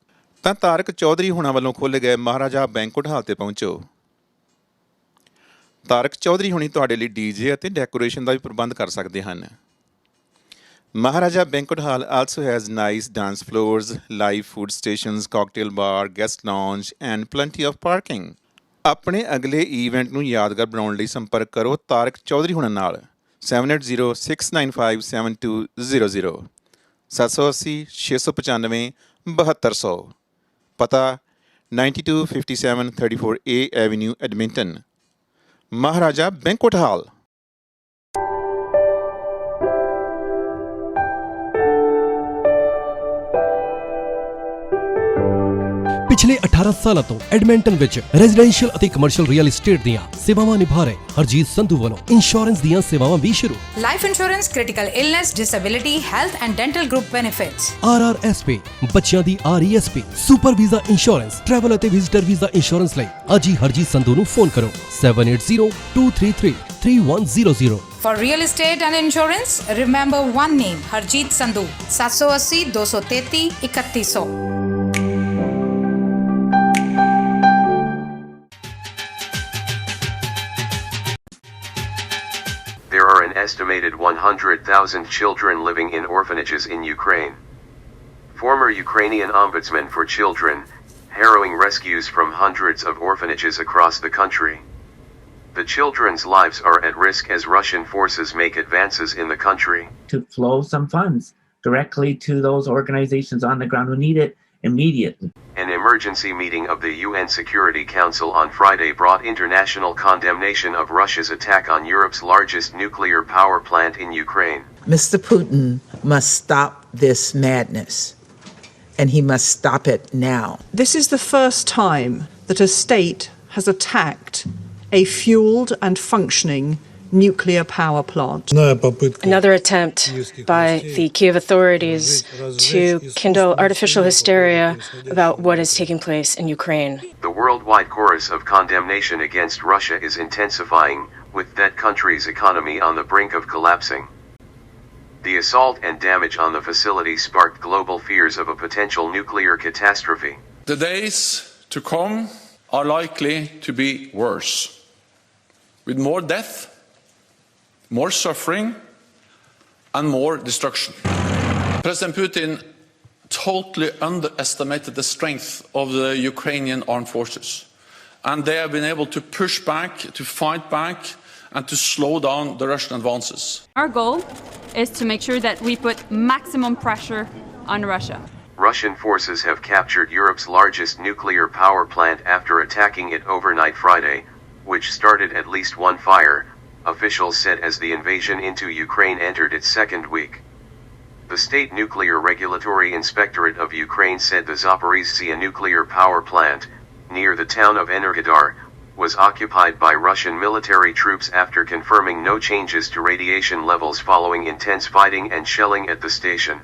ਤਾਂ ਤਾਰਕ ਚੌਧਰੀ ਹੁਣਾਂ ਵੱਲੋਂ ਖੋਲ੍ਹੇ ਗਏ ਮਹਾਰਾਜਾ ਬੈਂਕੁਏਟ ਹਾਲ ਤੇ ਪਹੁੰਚੋ। ਤਾਰਕ ਚੌਧਰੀ ਹੁਣੀ ਤੁਹਾਡੇ ਲਈ DJ ਅਤੇ ਡੈਕੋਰੇਸ਼ਨ ਦਾ ਵੀ ਪ੍ਰਬੰਧ ਕਰ ਸਕਦੇ ਹਨ। Maharaja Banquet Hall also has nice dance floors, live food stations, cocktail bar, guest lounge and plenty of parking. ਆਪਣੇ ਅਗਲੇ ਈਵੈਂਟ ਨੂੰ ਯਾਦਗਾਰ ਬਣਾਉਣ ਲਈ ਸੰਪਰਕ ਕਰੋ ਤਾਰਕ ਚੌਧਰੀ ਹੁਣਾਂ ਨਾਲ 7806957200 780 695 7200। ਪਤਾ 9257 34A Avenue, Edmonton. Maharaja Banquet Hall. ਪਿਛਲੇ 18 ਸਾਲਾਂ ਤੋਂ ਐਡਮਿੰਟਨ ਵਿੱਚ ਰੈਜ਼ੀਡੈਂਸ਼ੀਅਲ ਅਤੇ ਕਮਰਸ਼ੀਅਲ ਰੀਅਲ ਏਸਟੇਟ ਦੀਆਂ ਸੇਵਾਵਾਂ ਨਿਭਾ ਰਹੇ ਹਰਜੀਤ ਸੰਧੂ ਵੱਲੋਂ ਇੰਸ਼ੋਰੈਂਸ ਦੀਆਂ ਸੇਵਾਵਾਂ ਵੀ ਸ਼ੁਰੂ। Life insurance, critical illness, disability, health and dental group benefits, RRSP, ਬੱਚਿਆਂ ਦੀ RESP, super visa insurance, travel ਅਤੇ ਵਿਜ਼ਿਟਰ ਵੀਜ਼ਾ ਇੰਸ਼ੋਰੈਂਸ ਲਈ ਅੱਜ ਹੀ ਹਰਜੀਤ ਸੰਧੂ ਨੂੰ ਫੋਨ ਕਰੋ 7802333100। For real estate and insurance, remember one name, Harjeet Sandhu, 780 233 3100. There are an estimated 100,000 children living in orphanages in Ukraine. Former Ukrainian Ombudsman for Children, harrowing rescues from hundreds of orphanages across the country. The children's lives are at risk as Russian forces make advances in the country. To flow some funds directly to those organizations on the ground who need it immediately. An emergency meeting of the UN Security Council on Friday brought international condemnation of Russia's attack on Europe's largest nuclear power plant in Ukraine. Mr. Putin must stop this madness, and he must stop it now. This is the first time that a state has attacked a fueled and functioning nuclear power plant. Another attempt by the Kiev authorities to kindle artificial hysteria about what is taking place in Ukraine. The worldwide chorus of condemnation against Russia is intensifying, with that country's economy on the brink of collapsing. The assault and damage on the facility sparked global fears of a potential nuclear catastrophe. The days to come are likely to be worse, with more death, more suffering, and more destruction. President Putin totally underestimated the strength of the Ukrainian armed forces, and they have been able to push back, to fight back, and to slow down the Russian advances. Our goal is to make sure that we put maximum pressure on Russia. Russian forces have captured Europe's largest nuclear power plant after attacking it overnight Friday, which started at least one fire, officials said as the invasion into Ukraine entered its second week. The State Nuclear Regulatory Inspectorate of Ukraine said the Zaporizhzhia nuclear power plant, near the town of Energodar, was occupied by Russian military troops after confirming no changes to radiation levels following intense fighting and shelling at the station.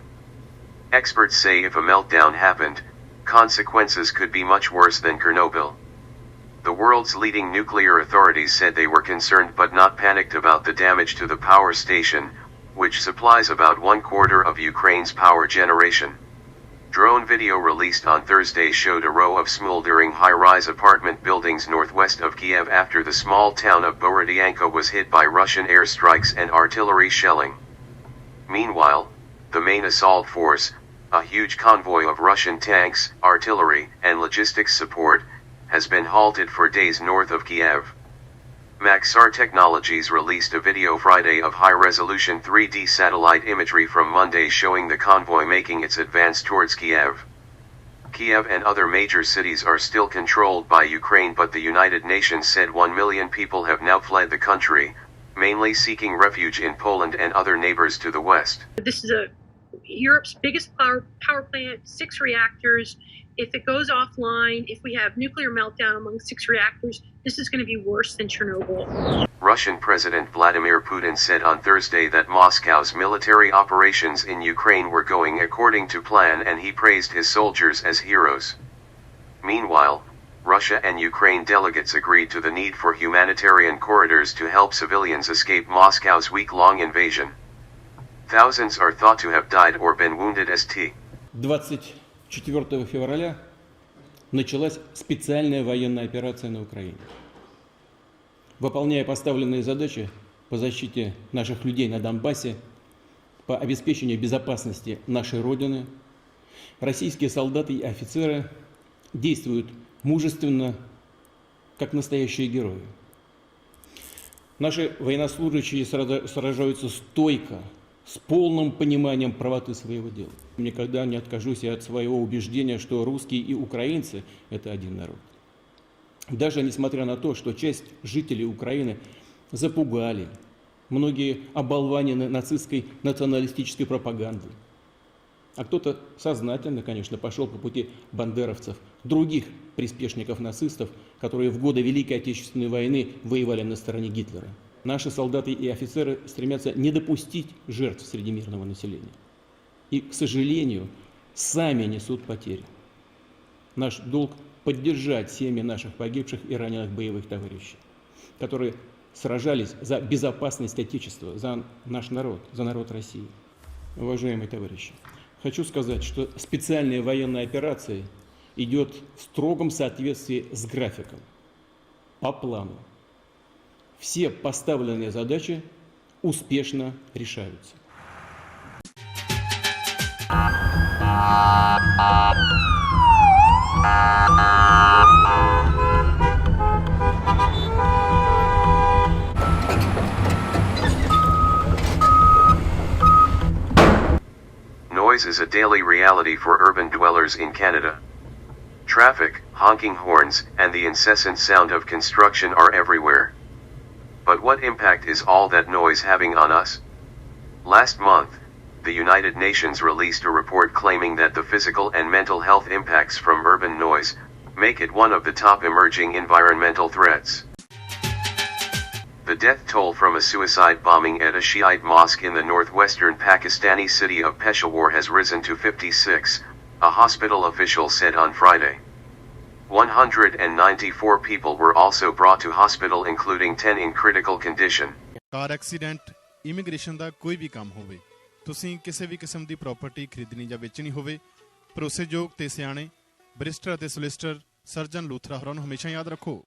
Experts say if a meltdown happened, consequences could be much worse than Chernobyl. The world's leading nuclear authorities said they were concerned but not panicked about the damage to the power station, which supplies about 1/4 of Ukraine's power generation. Drone video released on Thursday showed a row of smoldering high-rise apartment buildings northwest of Kiev after the small town of Borodyanka was hit by Russian airstrikes and artillery shelling. Meanwhile, the main assault force, a huge convoy of Russian tanks, artillery, and logistics support, has been halted for days north of Kiev. Maxar Technologies released a video Friday of high-resolution 3D satellite imagery from Monday showing the convoy making its advance towards Kiev. Kiev and other major cities are still controlled by Ukraine, but the United Nations said 1 million people have now fled the country, mainly seeking refuge in Poland and other neighbors to the west. This is Europe's biggest power plant, 6 reactors. If it goes offline, if we have nuclear meltdown among 6 reactors, this is going to be worse than Chernobyl. Russian President Vladimir Putin said on Thursday that Moscow's military operations in Ukraine were going according to plan, and he praised his soldiers as heroes. Meanwhile, Russia and Ukraine delegates agreed to the need for humanitarian corridors to help civilians escape Moscow's week-long invasion. Thousands are thought to have died or been wounded. 24 февраля началась специальная военная операция на Украине. Выполняя поставленные задачи по защите наших людей на Донбассе, по обеспечению безопасности нашей Родины, российские солдаты и офицеры действуют мужественно, как настоящие герои. Наши военнослужащие сражаются стойко, с полным пониманием правоты своего дела. Никогда не откажусь от своего убеждения, что русские и украинцы – это один народ. Даже несмотря на то, что часть жителей Украины запугали, многие оболванены нацистской националистической пропагандой. А кто-то сознательно, конечно, пошел по пути бандеровцев, других приспешников нацистов, которые в годы Великой Отечественной войны воевали на стороне Гитлера. Наши солдаты и офицеры стремятся не допустить жертв среди мирного населения. И, к сожалению, сами несут потери. Наш долг – поддержать семьи наших погибших и раненых боевых товарищей, которые сражались за безопасность Отечества, за наш народ, за народ России. Уважаемые товарищи, хочу сказать, что специальная военная операция идет в строгом соответствии с графиком, по плану. Все поставленные задачи успешно решаются. Noise is a daily reality for urban dwellers in Canada. Traffic, honking horns, and the incessant sound of construction are everywhere. But what impact is all that noise having on us? Last month, the United Nations released a report claiming that the physical and mental health impacts from urban noise make it one of the top emerging environmental threats. The death toll from a suicide bombing at a Shiite mosque in the northwestern Pakistani city of Peshawar has risen to 56, a hospital official said on Friday. 194 people were also brought to hospital, including 10 in critical condition. Car accident, immigration ਦਾ ਕੋਈ ਵੀ ਕੰਮ ਹੋਵੇ, ਤੁਸੀਂ ਕਿਸੇ ਵੀ ਕਿਸਮ ਦੀ property ਖਰੀਦਣੀ ਜਾਂ ਵੇਚਣੀ ਹੋਵੇ, ਭਰੋਸੇਯੋਗ ਤੇ ਸਿਆਣੇ ਬਰਿਸਟਰ ਅਤੇ ਸੋਲਿਸਿਟਰ ਸਰਜਨ ਲੂਥਰਾ ਹੋਰਾਂ ਨੂੰ ਹਮੇਸ਼ਾ ਯਾਦ ਰੱਖੋ।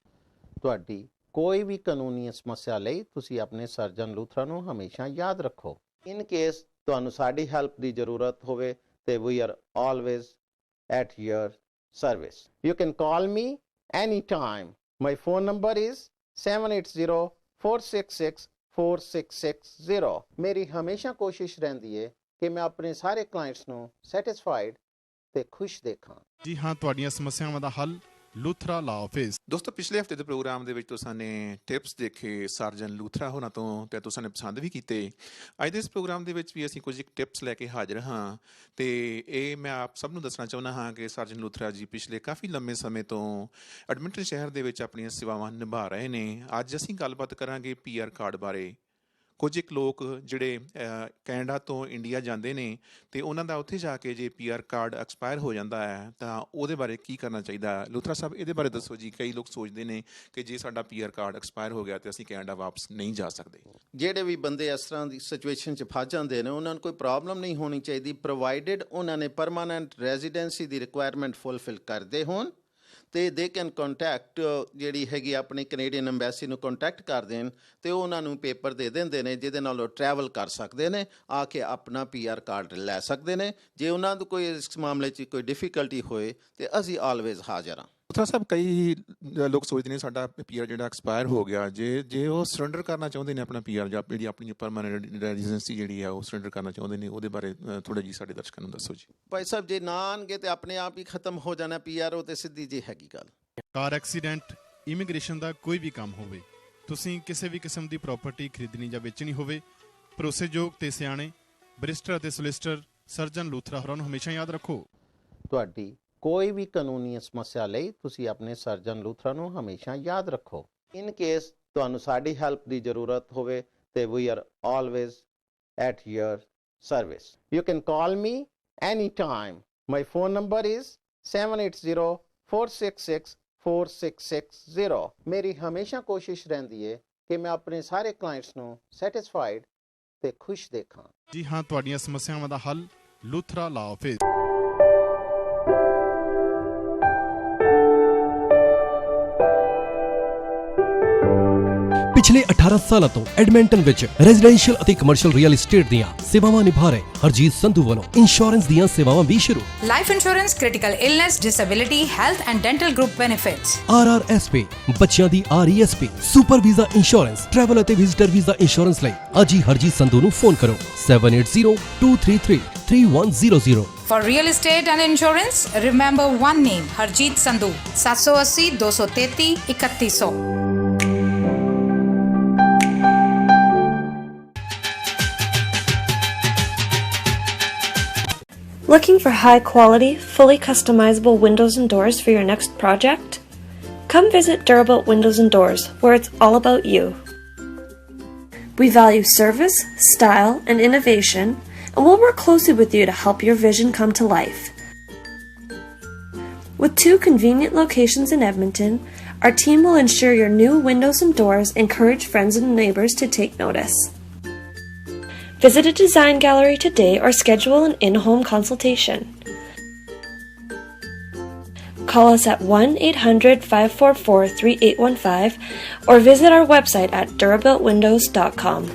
ਤੁਹਾਡੀ ਕੋਈ ਵੀ ਕਾਨੂੰਨੀ ਸਮੱਸਿਆ ਲਈ ਤੁਸੀਂ ਆਪਣੇ ਸਰਜਨ ਲੂਥਰਾ ਨੂੰ ਹਮੇਸ਼ਾ ਯਾਦ ਰੱਖੋ। ਇਨ ਕੇਸ ਤੁਹਾਨੂੰ ਸਾਡੀ ਹੈਲਪ ਦੀ ਜ਼ਰੂਰਤ ਹੋਵੇ ਤੇ we are always at your service. You can call me any time. My phone number is 7804664660। ਮੇਰੀ ਹਮੇਸ਼ਾ ਕੋਸ਼ਿਸ਼ ਰਹਿੰਦੀ ਹੈ ਕਿ ਮੈਂ ਆਪਣੇ ਸਾਰੇ ਕਲਾਇੰਟਸ ਨੂੰ ਸੈਟੀਸਫਾਈਡ ਤੇ ਖੁਸ਼ ਦੇਖਾਂ। ਜੀ ਹਾਂ, ਤੁਹਾਡੀਆਂ ਸਮੱਸਿਆਵਾਂ ਦਾ ਹੱਲ ਲੂਥਰਾ ਲਾ ਆਫਿਸ। ਦੋਸਤੋ, ਪਿਛਲੇ ਹਫਤੇ ਦੇ ਪ੍ਰੋਗਰਾਮ ਦੇ ਵਿੱਚ ਤੁਸਾਂ ਨੇ ਟਿਪਸ ਦੇਖੇ ਸਰਜਨ ਲੂਥਰਾ ਹੋਰਾਂ ਤੋਂ ਤੇ ਤੁਸਾਂ ਨੇ ਪਸੰਦ ਵੀ ਕੀਤੇ। ਅੱਜ ਦੇ ਇਸ ਪ੍ਰੋਗਰਾਮ ਦੇ ਵਿੱਚ ਵੀ ਅਸੀਂ ਕੁਝ ਟਿਪਸ ਲੈ ਕੇ ਹਾਜ਼ਰ ਹਾਂ ਤੇ ਇਹ ਮੈਂ ਆਪ ਸਭ ਨੂੰ ਦੱਸਣਾ ਚਾਹੁੰਦਾ ਹਾਂ ਕਿ ਸਰਜਨ ਲੂਥਰਾ ਜੀ ਪਿਛਲੇ ਕਾਫੀ ਲੰਮੇ ਸਮੇਂ ਤੋਂ ਐਡਮਿੰਟਨ ਸ਼ਹਿਰ ਦੇ ਵਿੱਚ ਆਪਣੀਆਂ ਸੇਵਾਵਾਂ ਨਿਭਾ ਰਹੇ ਨੇ। ਅੱਜ ਅਸੀਂ ਗੱਲਬਾਤ ਕਰਾਂਗੇ PR ਕਾਰਡ ਬਾਰੇ। ਕੁਝ ਇੱਕ ਲੋਕ ਜਿਹੜੇ ਕੈਨੇਡਾ ਤੋਂ ਇੰਡੀਆ ਜਾਂਦੇ ਨੇ ਤੇ ਉਹਨਾਂ ਦਾ ਉੱਥੇ ਜਾ ਕੇ ਜੇ PR ਕਾਰਡ ਐਕਸਪਾਇਰ ਹੋ ਜਾਂਦਾ ਹੈ ਤਾਂ ਉਹਦੇ ਬਾਰੇ ਕੀ ਕਰਨਾ ਚਾਹੀਦਾ। ਲੂਥਰਾ ਸਾਹਿਬ, ਇਹਦੇ ਬਾਰੇ ਦੱਸੋ ਜੀ। ਕਈ ਲੋਕ ਸੋਚਦੇ ਨੇ ਕਿ ਜੇ ਸਾਡਾ PR ਕਾਰਡ ਐਕਸਪਾਇਰ ਹੋ ਗਿਆ ਤੇ ਅਸੀਂ ਕੈਨੇਡਾ ਵਾਪਸ ਨਹੀਂ ਜਾ ਸਕਦੇ। ਜਿਹੜੇ ਵੀ ਬੰਦੇ ਇਸ ਤਰ੍ਹਾਂ ਦੀ ਸਿਚੁਏਸ਼ਨ 'ਚ ਫਸ ਜਾਂਦੇ ਨੇ ਉਹਨਾਂ ਨੂੰ ਕੋਈ ਪ੍ਰੋਬਲਮ ਨਹੀਂ ਹੋਣੀ ਚਾਹੀਦੀ, ਪ੍ਰੋਵਾਈਡਡ ਉਹਨਾਂ ਨੇ ਪਰਮਾਨੈਂਟ ਰੈਜ਼ੀਡੈਂਸੀ ਦੀ ਰਿਕੁਆਇਰਮੈਂਟ ਫੁੱਲਫਿਲ ਕਰਦੇ ਹੋਣ ਤੇ ਦੇ ਕੈਨ ਕੰਟੈਕਟ ਜਿਹੜੀ ਹੈਗੀ ਆਪਣੀ ਕੈਨੇਡੀਅਨ ਐਮਬੈਸੀ ਨੂੰ ਕੰਟੈਕਟ ਕਰ ਦੇਣ ਤੇ ਉਹ ਉਹਨਾਂ ਨੂੰ ਪੇਪਰ ਦੇ ਦਿੰਦੇ ਨੇ ਜਿਹਦੇ ਨਾਲ ਉਹ ਟਰੈਵਲ ਕਰ ਸਕਦੇ ਨੇ, ਆ ਕੇ ਆਪਣਾ PR ਕਾਰਡ ਲੈ ਸਕਦੇ ਨੇ। ਜੇ ਉਹਨਾਂ ਨੂੰ ਕੋਈ ਇਸ ਮਾਮਲੇ 'ਚ ਕੋਈ ਡਿਫੀਕਲਟੀ ਹੋਏ ਤੇ ਅਸੀਂ ਆਲਵੇਜ਼ ਹਾਜ਼ਰ ਹਾਂ। ਲੂਥਰਾ ਸਾਹਿਬ, ਕਈ ਲੋਕ ਸੋਚਦੇ ਨੇ ਸਾਡਾ PR ਜਿਹੜਾ ਐਕਸਪਾਇਰ ਹੋ ਗਿਆ, ਜੇ ਉਹ ਸਰੈਂਡਰ ਕਰਨਾ ਚਾਹੁੰਦੇ ਨੇ ਆਪਣਾ PR ਜਾਂ ਜਿਹੜੀ ਆਪਣੀ ਪਰਮਾਨੈਂਟ ਰੈਜ਼ੀਡੈਂਸੀ ਜਿਹੜੀ ਆ ਉਹ ਸਰੈਂਡਰ ਕਰਨਾ ਚਾਹੁੰਦੇ ਨੇ, ਉਹਦੇ ਬਾਰੇ ਥੋੜ੍ਹਾ ਜੀ ਸਾਡੇ ਦਰਸ਼ਕਾਂ ਨੂੰ ਦੱਸੋ ਜੀ। ਭਾਈ ਸਾਹਿਬ, ਜੇ ਨਾ ਆਉਣਗੇ ਤੇ ਆਪਣੇ ਆਪ ਹੀ ਖਤਮ ਹੋ ਜਾਣਾ PR, ਉਹ ਤੇ ਸਿੱਧੀ ਜੀ ਹੈਗੀ ਗੱਲ। ਕਾਰ ਐਕਸੀਡੈਂਟ, ਇਮੀਗ੍ਰੇਸ਼ਨ ਦਾ ਕੋਈ ਵੀ ਕੰਮ ਹੋਵੇ, ਤੁਸੀਂ ਕਿਸੇ ਵੀ ਕਿਸਮ ਦੀ ਪ੍ਰਾਪਰਟੀ ਖਰੀਦਣੀ ਜਾਂ ਵੇਚਣੀ ਹੋਵੇ, ਭਰੋਸੇਯੋਗ ਤੇ ਸਿਆਣੇ ਬਰਿਸਟਰ ਅਤੇ ਸੋਲਿਸਿਟਰ ਸਰਜਨ ਲੂਥਰਾ ਹੋਰਾਂ ਨੂੰ ਹਮੇਸ਼ਾ ਯਾਦ ਰੱਖੋ। ਤੁਹਾਡੀ ਕੋਈ ਵੀ ਕਾਨੂੰਨੀ ਸਮੱਸਿਆ ਲਈ ਤੁਸੀਂ ਆਪਣੇ ਸਰਜਨ ਲੂਥਰਾ ਨੂੰ ਹਮੇਸ਼ਾ ਯਾਦ ਰੱਖੋ। ਇਨ ਕੇਸ ਤੁਹਾਨੂੰ ਸਾਡੀ ਹੈਲਪ ਦੀ ਜ਼ਰੂਰਤ ਹੋਵੇ ਤੇ we are always at your service. You can call me any time. My phone number is 7804664660। ਮੇਰੀ ਹਮੇਸ਼ਾ ਕੋਸ਼ਿਸ਼ ਰਹਿੰਦੀ ਹੈ ਕਿ ਮੈਂ ਆਪਣੇ ਸਾਰੇ ਕਲਾਇੰਟਸ ਨੂੰ ਸੈਟੀਸਫਾਈਡ ਤੇ ਖੁਸ਼ ਦੇਖਾਂ। ਜੀ ਹਾਂ, ਤੁਹਾਡੀਆਂ ਸਮੱਸਿਆਵਾਂ ਦਾ ਹੱਲ ਲੂਥਰਾ ਲਾ ਆਫਿਸ। ਪਿਛਲੇ 18 ਸਾਲਾਂ ਤੋਂ ਐਡਮਿੰਟਨ ਵਿੱਚ ਰੈਜ਼ੀਡੈਂਸ਼ੀਅਲ ਅਤੇ ਕਮਰਸ਼ੀਅਲ ਰੀਅਲ ਏਸਟੇਟ ਦੀਆਂ ਸੇਵਾਵਾਂ ਨਿਭਾ ਰਹੇ ਹਰਜੀਤ ਸੰਧੂ ਵੱਲੋਂ ਇੰਸ਼ੋਰੈਂਸ ਦੀਆਂ ਸੇਵਾਵਾਂ ਵੀ ਸ਼ੁਰੂ। Life insurance, critical illness, disability, health and dental group benefits, RRSP, ਬੱਚਿਆਂ ਦੀ RESP, super visa insurance, travel ਅਤੇ ਵਿਜ਼ਿਟਰ ਵੀਜ਼ਾ ਇੰਸ਼ੋਰੈਂਸ ਲਈ ਅੱਜ ਹੀ ਹਰਜੀਤ ਸੰਧੂ ਨੂੰ ਫੋਨ ਕਰੋ 7802333100। For real estate and insurance, remember one name, Harjeet Sandhu, 780 233 3100. Looking for high-quality, fully customizable windows and doors for your next project? Come visit Durabuilt Windows and Doors, where it's all about you. We value service, style, and innovation, and we'll work closely with you to help your vision come to life. With 2 convenient locations in Edmonton, our team will ensure your new windows and doors encourage friends and neighbors to take notice. Visit a design gallery today or schedule an in-home consultation. Call us at 1-800-544-3815 or visit our website at durabuiltwindows.com.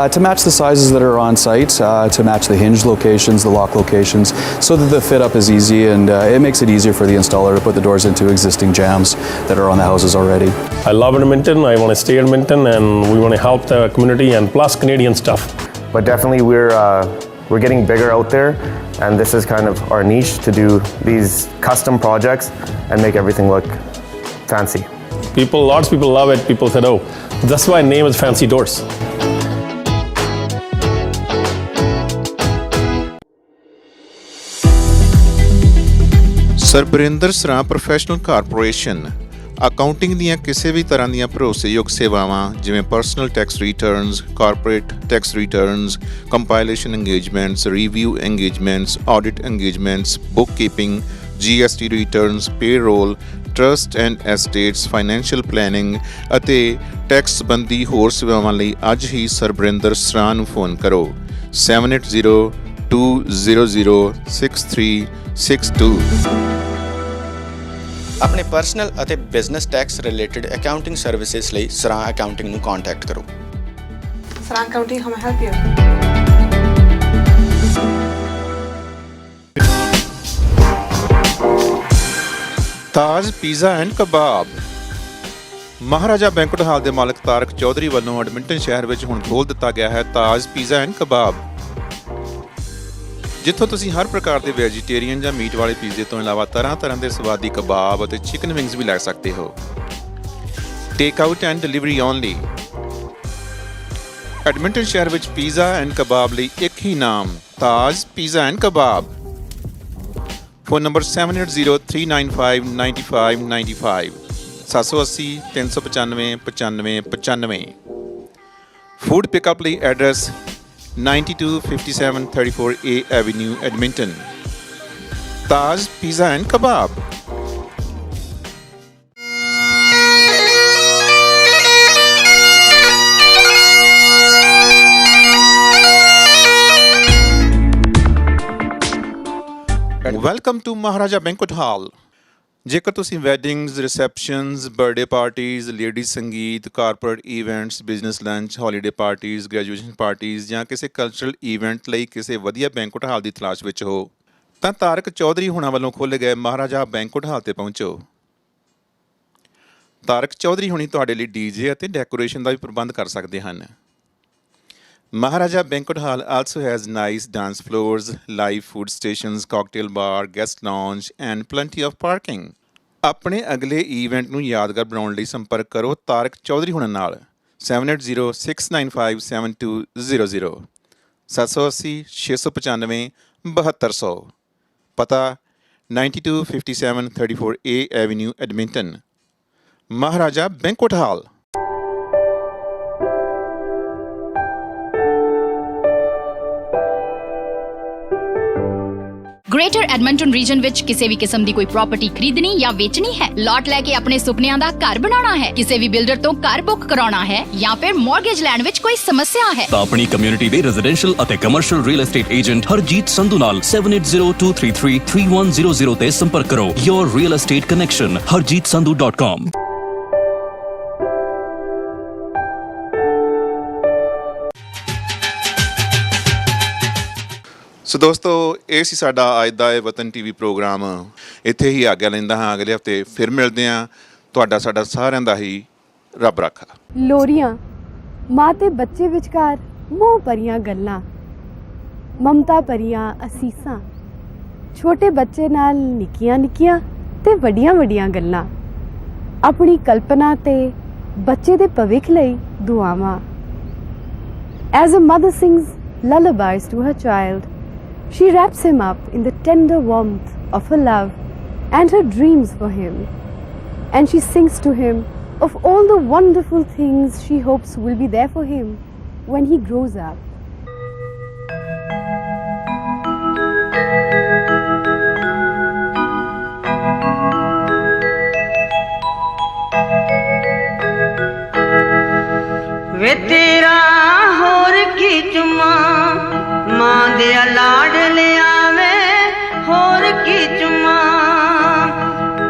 to match the sizes that are on site, to match the hinge locations, the lock locations, so that the fit up is easy and it makes it easier for the installer to put the doors into existing jambs that are on the houses already. I love Edmonton. I want to stay in Edmonton, and we want to help the community and plus Canadian stuff. But definitely we're getting bigger out there, and this is kind of our niche to do these custom projects and make everything look fancy. Lots of people love it. People said, oh, that's why name is Fancy Doors. ਸਰਬਰਿੰਦਰ ਸਰਾਂ professional corporation accounting ਦੀਆਂ ਕਿਸੇ ਵੀ ਤਰ੍ਹਾਂ ਦੀਆਂ ਭਰੋਸੇਯੋਗ ਸੇਵਾਵਾਂ ਜਿਵੇਂ personal tax returns, corporate tax returns, compilation engagements, review engagements, audit engagements, book keeping, GST returns, payroll, trust and estates, financial planning ਅਤੇ tax ਸੰਬੰਧੀ ਹੋਰ ਸੇਵਾਵਾਂ ਲਈ ਅੱਜ ਹੀ ਸਰਬਰਿੰਦਰ ਸਰਾਂ ਨੂੰ ਫੋਨ ਕਰੋ 7802006362। ਆਪਣੇ ਪਰਸਨਲ ਅਤੇ business tax related accounting services ਲਈ ਸਰਾਂ ਅਕਾਊਂਟਿੰਗ ਨੂੰ ਕੰਟੈਕਟ ਕਰੋ। Sran Accounting, how may I help you? Taj pizza and kebab. Maharaja banquet ਹਾਲ ਦੇ ਮਾਲਕ ਤਾਰਕ ਚੌਧਰੀ ਵੱਲੋਂ ਐਡਮਿੰਟਨ ਸ਼ਹਿਰ ਵਿੱਚ ਹੁਣ ਖੋਲ੍ਹ ਦਿੱਤਾ ਗਿਆ ਹੈ ਤਾਜ ਪੀਜ਼ਾ ਐਂਡ ਕਬਾਬ, ਜਿੱਥੋਂ ਤੁਸੀਂ ਹਰ ਪ੍ਰਕਾਰ ਦੇ ਵੈਜੀਟੇਰੀਅਨ ਜਾਂ ਮੀਟ ਵਾਲੇ ਪੀਜ਼ੇ ਤੋਂ ਇਲਾਵਾ ਤਰ੍ਹਾਂ ਦੇ ਸਵਾਦੀ ਕਬਾਬ ਅਤੇ ਚਿਕਨ ਵਿੰਗਸ ਵੀ ਲੈ ਸਕਦੇ ਹੋ। Take out and delivery only. Edmonton ਸ਼ਹਿਰ ਵਿੱਚ ਪੀਜ਼ਾ ਐਂਡ ਕਬਾਬ ਲਈ ਇੱਕ ਹੀ ਨਾਮ Taj pizza and kebab. Phone number 7803959595 780 395 9595। Food pickup ਲਈ address 9257 34A Avenue, Edmonton. Taj Pizza and Kebab. Welcome to Maharaja Banquet Hall. ਜੇਕਰ ਤੁਸੀਂ weddings, receptions, birthday parties, ladies sangeet, corporate events, business lunch, holiday parties, graduation parties ਜਾਂ ਕਿਸੇ cultural event ਲਈ ਕਿਸੇ ਵਧੀਆ banquet ਹਾਲ ਦੀ ਤਲਾਸ਼ ਵਿੱਚ ਹੋ ਤਾਂ ਤਾਰਕ ਚੌਧਰੀ ਹੁਣਾਂ ਵੱਲੋਂ ਖੋਲ੍ਹੇ ਗਏ ਮਹਾਰਾਜਾ ਬੈਂਕੁਏਟ ਹਾਲ ਤੇ ਪਹੁੰਚੋ। ਤਾਰਕ ਚੌਧਰੀ ਹੁਣੀ ਤੁਹਾਡੇ ਲਈ ਡੀਜੇ ਅਤੇ ਡੈਕੋਰੇਸ਼ਨ ਦਾ ਵੀ ਪ੍ਰਬੰਧ ਕਰ ਸਕਦੇ ਹਨ। Maharaja Banquet Hall also has nice dance floors, live food stations, cocktail bar, guest lounge and plenty of parking. ਆਪਣੇ ਅਗਲੇ ਇਵੈਂਟ ਨੂੰ ਯਾਦਗਾਰ ਬਣਾਉਣ ਲਈ ਸੰਪਰਕ ਕਰੋ ਤਾਰਕ ਚੌਧਰੀ ਹੁਣਾਂ ਨਾਲ 7806957200 780 695 7200। ਪਤਾ 9257 34A Avenue, Edmonton. Maharaja Banquet Hall. Greater Edmonton region ਵਿੱਚ ਕਿਸੇ ਵੀ ਕਿਸਮ ਦੀ ਕੋਈ ਪ੍ਰਾਪਰਟੀ ਖਰੀਦਣੀ ਜਾਂ ਵੇਚਣੀ ਹੈ, ਲਾਟ ਲੈ ਕੇ ਆਪਣੇ ਸੁਪਨਿਆਂ ਦਾ ਘਰ ਬਣਾਉਣਾ ਹੈ, ਕਿਸੇ ਵੀ ਬਿਲਡਰ ਤੋਂ ਘਰ ਬੁੱਕ ਕਰਾਉਣਾ ਹੈ ਜਾਂ ਫਿਰ ਮਾਰਗੇਜ ਲੈਣ ਵਿੱਚ ਕੋਈ ਸਮੱਸਿਆ ਹੈ ਤਾਂ ਆਪਣੀ ਕਮਿਊਨਿਟੀ ਦੇ ਰੈਜ਼ੀਡੈਂਸ਼ੀਅਲ ਅਤੇ commercial real estate agent Harjit Sandhu ਨਾਲ 7802333100 ਤੇ ਸੰਪਰਕ ਕਰੋ। Your real estate connection harjeetsandhu.com। ਸੋ ਦੋਸਤੋ, ਇਹ ਸੀ ਸਾਡਾ ਅੱਜ ਦਾ ਇਹ ਵਤਨ TV ਪ੍ਰੋਗਰਾਮ। ਇੱਥੇ ਹੀ ਆਗਿਆ ਲੈਂਦਾ ਹਾਂ, ਅਗਲੇ ਹਫਤੇ ਫਿਰ ਮਿਲਦੇ ਹਾਂ। ਤੁਹਾਡਾ ਸਾਡਾ ਸਾਰਿਆਂ ਦਾ ਹੀ ਰੱਬ ਰਾਖਾ। ਲੋਰੀਆਂ ਮਾਂ ਤੇ ਬੱਚੇ ਵਿਚਕਾਰ ਮੋਹ ਭਰੀਆਂ ਗੱਲਾਂ, ਮਮਤਾ ਭਰੀਆਂ ਅਸੀਸਾਂ, ਛੋਟੇ ਬੱਚੇ ਨਾਲ ਨਿੱਕੀਆਂ ਨਿੱਕੀਆਂ ਤੇ ਵੱਡੀਆਂ ਵੱਡੀਆਂ ਗੱਲਾਂ, ਆਪਣੀ ਕਲਪਨਾ ਤੇ ਬੱਚੇ ਦੇ ਭਵਿੱਖ ਲਈ ਦੁਆਵਾਂ। As a mother sings lullabies to her child, she wraps him up in the tender warmth of her love and her dreams for him. And she sings to him of all the wonderful things she hopes will be there for him when he grows up. ਵੇ ਤੇਰਾ ਹੋਰ ਕੀ ਚੁਮਾ ਮਾਂ ਦੇ ਲਾਡ ਲਿਆਵੇ, ਹੋਰ ਕੀ ਚੁਮਾ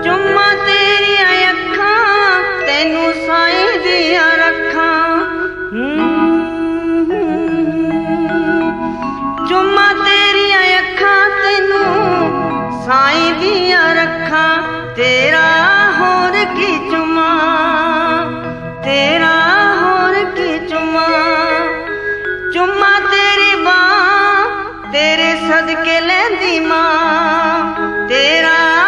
ਚੁਮਾ ਤੇਰੀਆਂ ਅੱਖਾਂ ਤੈਨੂੰ ਸਾਈਂ ਦੀਆਂ ਰੱਖਾਂ। सदके लेंदी मां तेरा